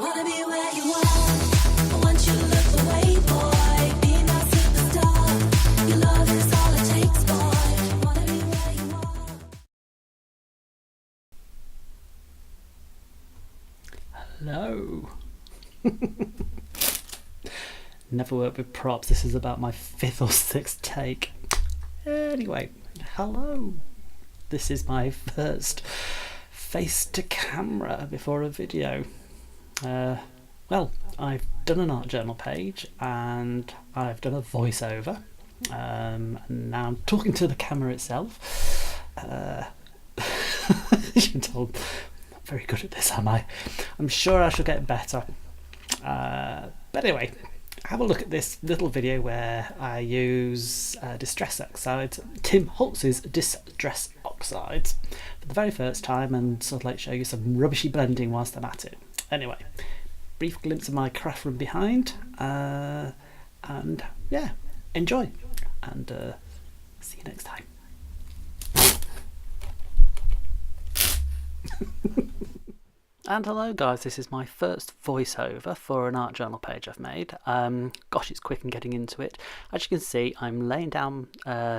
Wanna be where you are. I want you to look the way, boy. Be my superstar. Your love is all it takes, boy. Wanna be where you are. Hello. Never worked with props. This is about my 5th or 6th take. Anyway, hello. This is my first face to camera before a video. Well, I've done an art journal page and I've done a voiceover. And now I'm talking to the camera itself. As you can tell, I'm not very good at this, am I? I'm sure I shall get better. But anyway, have a look at this little video where I use Distress Oxides, Tim Holtz's Distress Oxides, for the very first time, and sort of like show you some rubbishy blending whilst I'm at it. Anyway, brief glimpse of my craft from behind, and yeah, enjoy, and see you next time. And hello guys, this is my first voiceover for an art journal page I've made. Gosh, it's quick in getting into it. As you can see, I'm laying down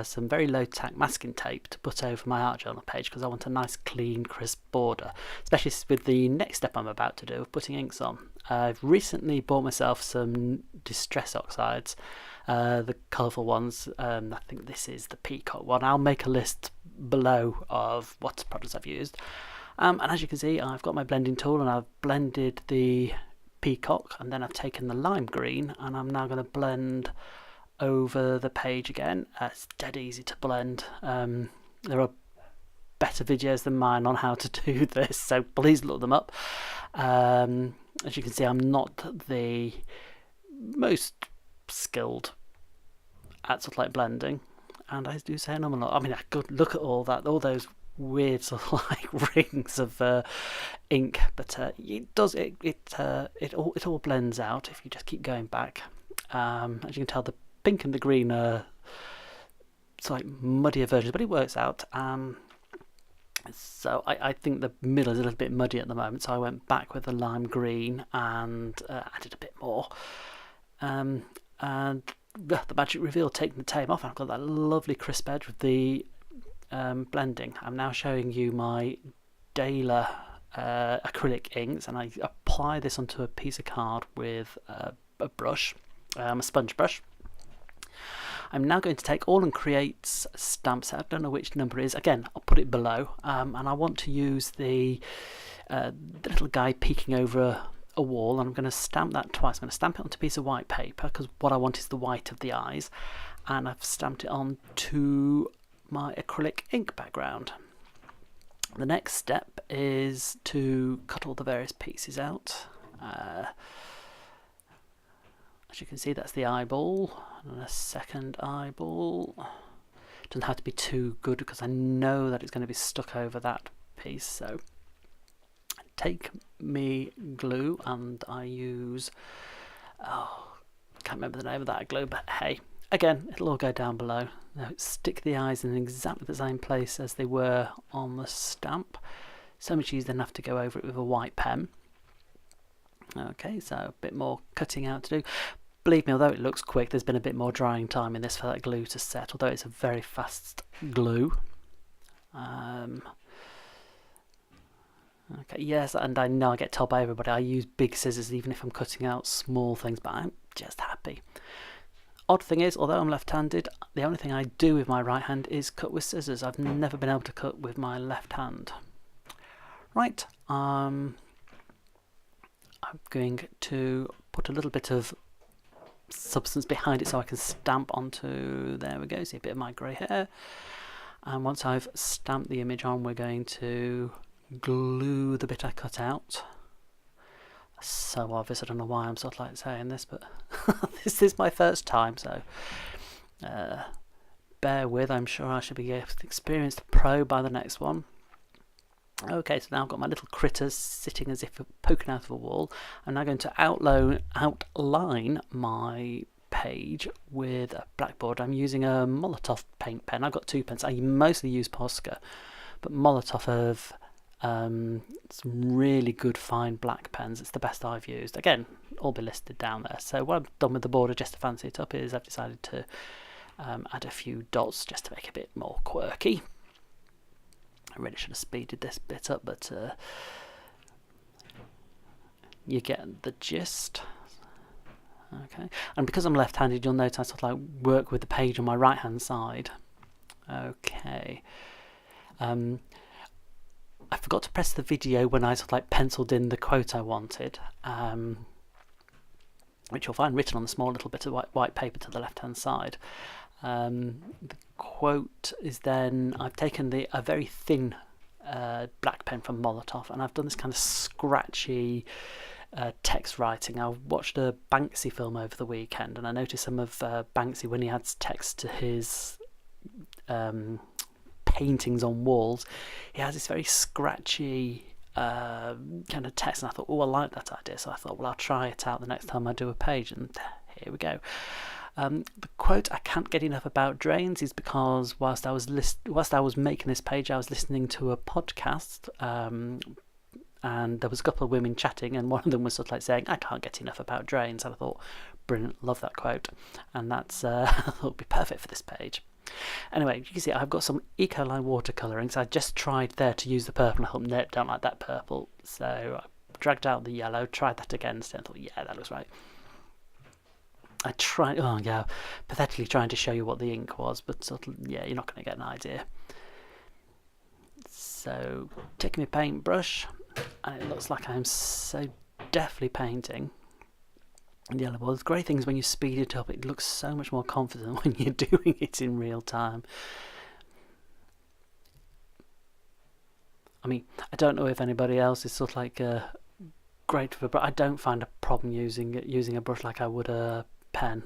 some very low tack masking tape to put over my art journal page because I want a nice clean crisp border, especially with the next step I'm about to do of putting inks on. I've recently bought myself some Distress Oxides, the colourful ones. I think this is the Peacock one. I'll make a list below of what products I've used. And as you can see, I've got my blending tool and I've blended the Peacock, and then I've taken the lime green and I'm now going to blend over the page again. It's dead easy to blend. There are better videos than mine on how to do this, so please look them up. As you can see, I'm not the most skilled at sort of like blending, and I do say I'm not. I mean, I could look at all that, all those weird sort of like rings of ink, but it all blends out if you just keep going back. As you can tell, the pink and the green are sort of like muddier versions, but it works out. So I think the middle is a little bit muddy at the moment, so I went back with the lime green and added a bit more, and the magic reveal, taking the tape off, and I've got that lovely crisp edge with the blending. I'm now showing you my Aall acrylic inks, and I apply this onto a piece of card with a brush, a sponge brush. I'm now going to take Aall and Create's stamp set. I don't know which number it is. Again, I'll put it below. And I want to use the little guy peeking over a wall, and I'm going to stamp that twice. I'm going to stamp it onto a piece of white paper because what I want is the white of the eyes, and I've stamped it onto my acrylic ink background. The next step is to cut all the various pieces out. As you can see, that's the eyeball and a second eyeball. It doesn't have to be too good because I know that it's going to be stuck over that piece. So I take me glue and I use, I can't remember the name of that glue, but hey, again, it'll all go down below. Now stick the eyes in exactly the same place as they were on the stamp. So much easier than have to go over it with a white pen. Okay, so a bit more cutting out to do. Believe me, although it looks quick, there's been a bit more drying time in this for that glue to set, although it's a very fast glue. Okay, yes, and I know I get told by everybody I use big scissors even if I'm cutting out small things, but I'm just happy. Odd thing is, although I'm left-handed, the only thing I do with my right hand is cut with scissors. I've never been able to cut with my left hand. Right, I'm going to put a little bit of substance behind it so I can stamp onto, there we go, see a bit of my grey hair. And once I've stamped the image on, we're going to glue the bit I cut out. So obvious, I don't know why I'm sort of like saying this, but this is my first time, so bear with. I'm sure I should be an experienced pro by the next one. Okay, so now I've got my little critters sitting as if poking out of a wall. I'm now going to outline my page with a blackboard. I'm using a Molotow paint pen. I've got 2 pens. I mostly use Posca, but Molotow have Some really good fine black pens. It's the best I've used. Again, all be listed down there. So what I've done with the border just to fancy it up is I've decided to add a few dots just to make it a bit more quirky. I really should have speeded this bit up, but you get the gist. Okay, and because I'm left-handed, you'll notice I sort of like work with the page on my right-hand side. Okay. I forgot to press the video when I sort of like penciled in the quote I wanted, which you'll find written on the small little bit of white paper to the left-hand side. The quote is then, I've taken a very thin black pen from Molotow, and I've done this kind of scratchy text writing. I watched a Banksy film over the weekend, and I noticed some of Banksy when he adds text to his paintings on walls, he has this very scratchy kind of text, and I thought, oh, I like that idea, so I thought, well, I'll try it out the next time I do a page, and here we go. The quote I can't get enough about drains is because whilst I was making this page, I was listening to a podcast, and there was a couple of women chatting, and one of them was sort of like saying, I can't get enough about drains, and I thought, brilliant, love that quote, and that's I thought would be perfect for this page. Anyway, you can see I've got some Ecoline watercolouring, so I just tried there to use the purple, and I thought, nope, don't like that purple, so I dragged out the yellow, tried that again instead, and thought, yeah, that looks right. I tried, oh yeah, pathetically trying to show you what the ink was, but sort of, yeah, you're not going to get an idea. So, taking my paintbrush, and it looks like I'm so deftly painting the yellow ball. The great thing is when you speed it up, it looks so much more confident when you're doing it in real time. I mean, I don't know if anybody else is sort of like great for, but I don't find a problem using a brush like I would a pen,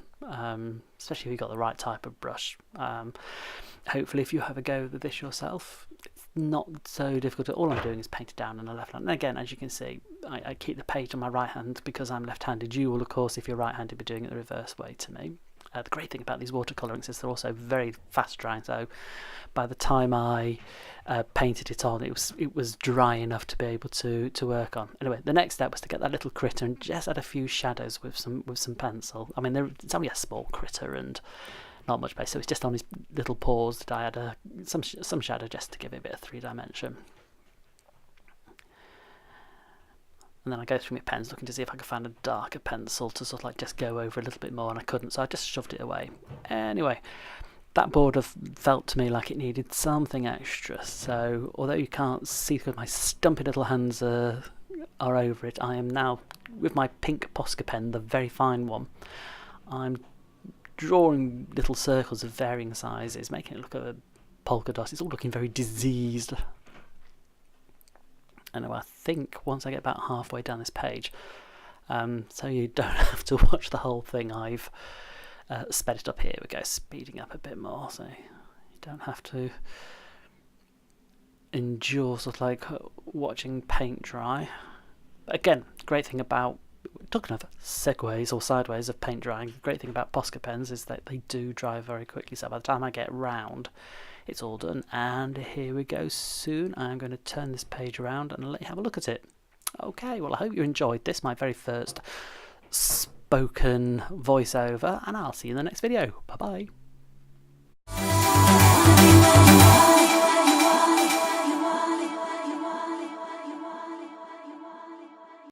especially if you've got the right type of brush. Hopefully, if you have a go with this yourself, it's not so difficult. All I'm doing is paint it down on the left hand. And again, as you can see, I keep the page on my right hand because I'm left-handed. You will, of course, if you're right-handed, be doing it the reverse way to me. The great thing about these watercolourings is they're also very fast drying. So by the time I painted it on, it was dry enough to be able to work on. Anyway, the next step was to get that little critter and just add a few shadows with some pencil. I mean, it's only a small critter and not much base, so it's just on his little paws that I had some shadow just to give it a bit of 3-dimension. And then I go through my pens looking to see if I could find a darker pencil to sort of like just go over a little bit more, and I couldn't, so I just shoved it away. Anyway, that border felt to me like it needed something extra, so although you can't see because my stumpy little hands are over it, I am now, with my pink Posca pen, the very fine one, I'm drawing little circles of varying sizes, making it look a polka dot. It's all looking very diseased. Anyway, I think once I get about halfway down this page, so you don't have to watch the whole thing, I've sped it up. Here we go, speeding up a bit more, so you don't have to endure sort of like watching paint dry. But again, great thing about, talking of segues or sideways of paint drying, the great thing about Posca pens is that they do dry very quickly, so by the time I get round, it's all done. And here we go. Soon I'm going to turn this page around and let you have a look at it. Okay, well, I hope you enjoyed this, my very first spoken voiceover, and I'll see you in the next video. Bye bye.